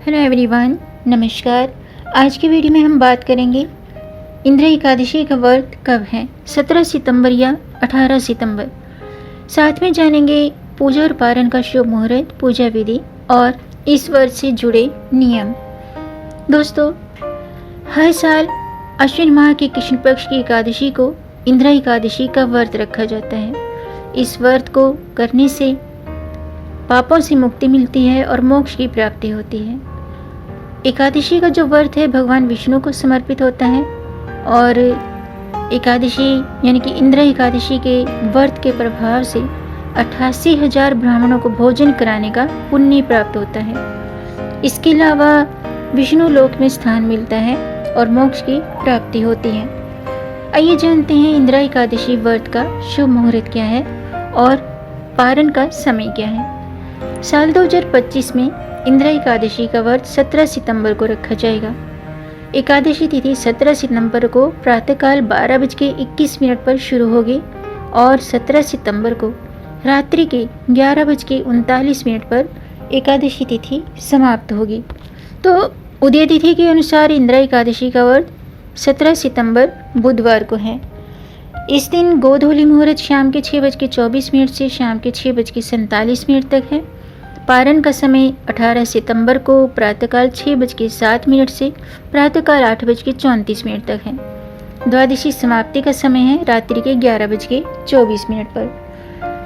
Hello everyone, नमस्कार। आज की वीडियो में हम बात करेंगे इंद्र एकादशी का व्रत कब है, 17 सितंबर या 18 सितंबर। साथ में जानेंगे पूजा और पारण का शुभ मुहूर्त, पूजा विधि और इस व्रत से जुड़े नियम। दोस्तों, हर साल अश्विन माह के कृष्ण पक्ष की एकादशी को इंद्र एकादशी का व्रत रखा जाता है। इस व्रत को करने से पापों से मुक्ति मिलती है और मोक्ष की प्राप्ति होती है। एकादशी का जो व्रत है भगवान विष्णु को समर्पित होता है और एकादशी यानी कि इंद्र एकादशी के व्रत के प्रभाव से 88,000 ब्राह्मणों को भोजन कराने का पुण्य प्राप्त होता है। इसके अलावा विष्णु लोक में स्थान मिलता है और मोक्ष की प्राप्ति होती है। आइए जानते हैं इंद्र एकादशी व्रत का शुभ मुहूर्त क्या है और पारण का समय क्या है। साल 2025 में इंद्र एकादशी का व्रत 17 सितंबर को रखा जाएगा। एकादशी तिथि 17 सितंबर को प्रातःकाल 12:21 पर शुरू होगी और 17 सितंबर को रात्रि के 11:39 पर एकादशी तिथि समाप्त होगी। तो उदय तिथि के अनुसार इंद्र एकादशी का व्रत 17 सितंबर बुधवार को है। इस दिन गोधूली मुहूर्त शाम के 6:24 से शाम के 6:47 तक है। पारण का समय 18 सितंबर को प्रातःकाल 6:07 से प्रातःकाल 8:34 तक है। द्वादशी समाप्ति का समय है रात्रि के 11:24 पर।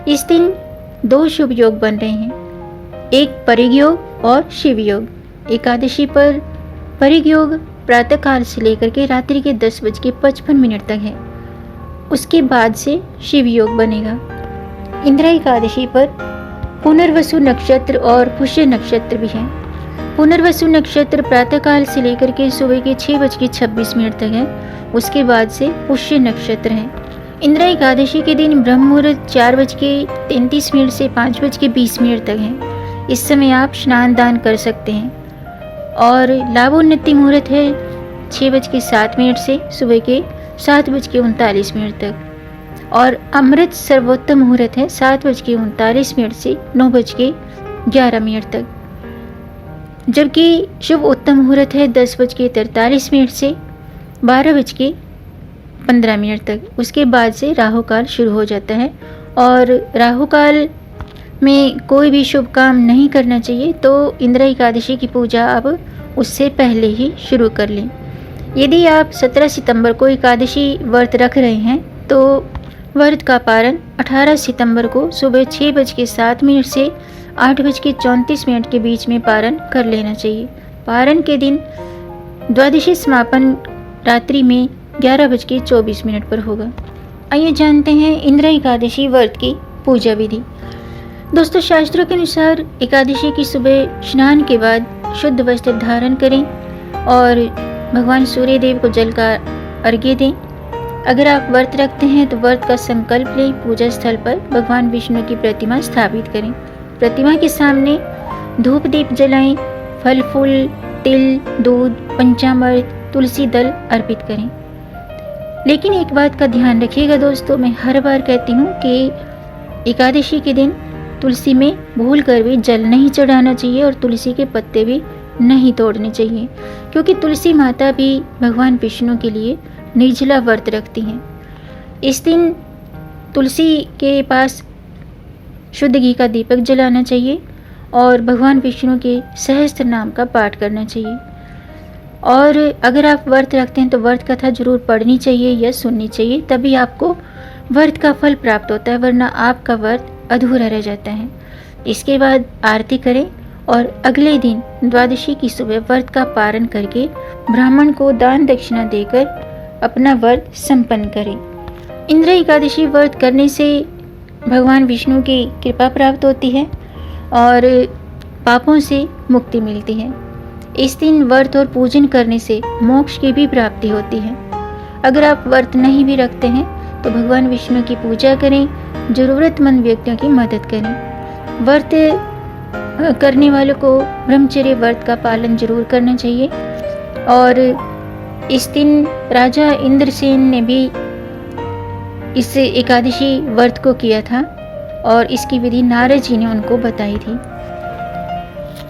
इस दिन दो शुभ योग बन रहे हैं, एक परिग योग और शिव योग। एकादशी पर परिग योग प्रातःकाल से लेकर के रात्रि के 10:55 तक है। उसके बाद से शिव योग बनेगा। इंद्र एकादशी पर पुनर्वसु नक्षत्र और पुष्य नक्षत्र भी है। पुनर्वसु नक्षत्र प्रातःकाल से लेकर के सुबह के 6:26 तक है। उसके बाद से पुष्य नक्षत्र है। इंद्र एकादशी के दिन ब्रह्म मुहूर्त 4:33 से 5:20 तक है। इस समय आप स्नान दान कर सकते हैं। और लाभोन्नति मुहूर्त है 6:07 से सुबह के 7:39 तक। और अमृत सर्वोत्तम मुहूर्त है 7:39 से 9:11 तक। जबकि शुभ उत्तम मुहूर्त है 10:43 से 12:15 तक। उसके बाद से राहु काल शुरू हो जाता है और राहु काल में कोई भी शुभ काम नहीं करना चाहिए। तो इंद्र एकादशी की पूजा आप उससे पहले ही शुरू कर लें। यदि आप 17 सितंबर को एकादशी व्रत रख रहे हैं तो व्रत का पारण 18 सितंबर को सुबह 6:07 से 8:34 के बीच में पारण कर लेना चाहिए। पारण के दिन द्वादशी समापन रात्रि में 11:24 पर होगा। आइए जानते हैं इंद्र एकादशी व्रत की पूजा विधि। दोस्तों, शास्त्रों के अनुसार एकादशी की सुबह स्नान के बाद शुद्ध वस्त्र धारण करें और भगवान सूर्य देव को जल का अर्घ्य दें। अगर आप व्रत रखते हैं तो व्रत का संकल्प लें। पूजा स्थल पर भगवान विष्णु की प्रतिमा स्थापित करें। प्रतिमा के सामने धूप दीप जलाएं। फल फूल, तिल, दूध, पंचामृत, तुलसी दल अर्पित करें। लेकिन एक बात का ध्यान रखिएगा दोस्तों, मैं हर बार कहती हूँ कि एकादशी के दिन तुलसी में भूल कर भी जल नहीं चढ़ाना चाहिए और तुलसी के पत्ते भी नहीं तोड़ने चाहिए, क्योंकि तुलसी माता भी भगवान विष्णु के लिए निर्जला व्रत रखती हैं। इस दिन तुलसी के पास शुद्ध घी का दीपक जलाना चाहिए और भगवान विष्णु के सहस्त्र नाम का पाठ करना चाहिए। और अगर आप व्रत रखते हैं तो व्रत कथा जरूर पढ़नी चाहिए या सुननी चाहिए, तभी आपको व्रत का फल प्राप्त होता है, वरना आपका व्रत अधूरा रह जाता है। इसके बाद आरती करें और अगले दिन द्वादशी की सुबह व्रत का पारण करके ब्राह्मण को दान दक्षिणा देकर अपना व्रत संपन्न करें। इंद्र एकादशी व्रत करने से भगवान विष्णु की कृपा प्राप्त होती है और पापों से मुक्ति मिलती है। इस दिन व्रत और पूजन करने से मोक्ष की भी प्राप्ति होती है। अगर आप व्रत नहीं भी रखते हैं तो भगवान विष्णु की पूजा करें, जरूरतमंद व्यक्तियों की मदद करें। व्रत करने वालों को ब्रह्मचर्य व्रत का पालन जरूर करना चाहिए। और इस दिन राजा इंद्रसेन ने भी इस एकादशी व्रत को किया था और इसकी विधि नारद जी ने उनको बताई थी।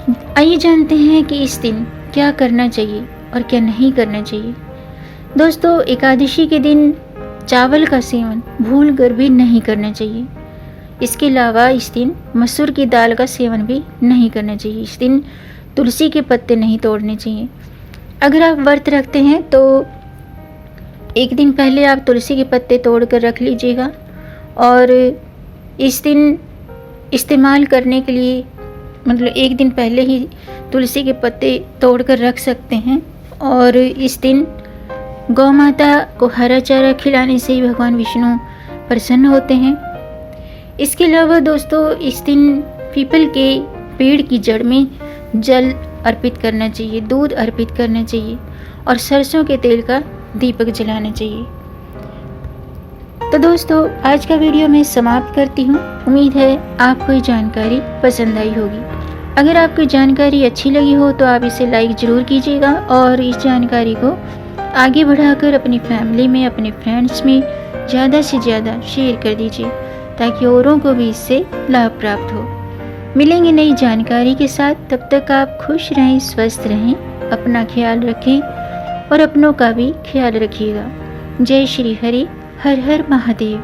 आइए जानते हैं कि इस दिन क्या करना चाहिए और क्या नहीं करना चाहिए। दोस्तों, एकादशी के दिन चावल का सेवन भूल कर भी नहीं करना चाहिए। इसके अलावा इस दिन मसूर की दाल का सेवन भी नहीं करना चाहिए। इस दिन तुलसी के पत्ते नहीं तोड़ने चाहिए। अगर आप व्रत रखते हैं तो एक दिन पहले आप तुलसी के पत्ते तोड़ कर रख लीजिएगा और इस दिन इस्तेमाल करने के लिए मतलब एक दिन पहले ही तुलसी के पत्ते तोड़ कर रख सकते हैं। और इस दिन गौ माता को हरा चारा खिलाने से ही भगवान विष्णु प्रसन्न होते हैं। इसके अलावा दोस्तों, इस दिन पीपल के पेड़ की जड़ में जल अर्पित करना चाहिए, दूध अर्पित करना चाहिए और सरसों के तेल का दीपक जलाना चाहिए। तो दोस्तों, आज का वीडियो मैं समाप्त करती हूँ। उम्मीद है आपको ये जानकारी पसंद आई होगी। अगर आपको जानकारी अच्छी लगी हो तो आप इसे लाइक ज़रूर कीजिएगा और इस जानकारी को आगे बढ़ाकर अपनी फैमिली में, अपने फ्रेंड्स में ज़्यादा से ज़्यादा शेयर कर दीजिए ताकि औरों को भी इससे लाभ प्राप्त हो। मिलेंगे नई जानकारी के साथ। तब तक आप खुश रहें, स्वस्थ रहें, अपना ख्याल रखें और अपनों का भी ख्याल रखिएगा। जय श्री हरि, हर हर महादेव।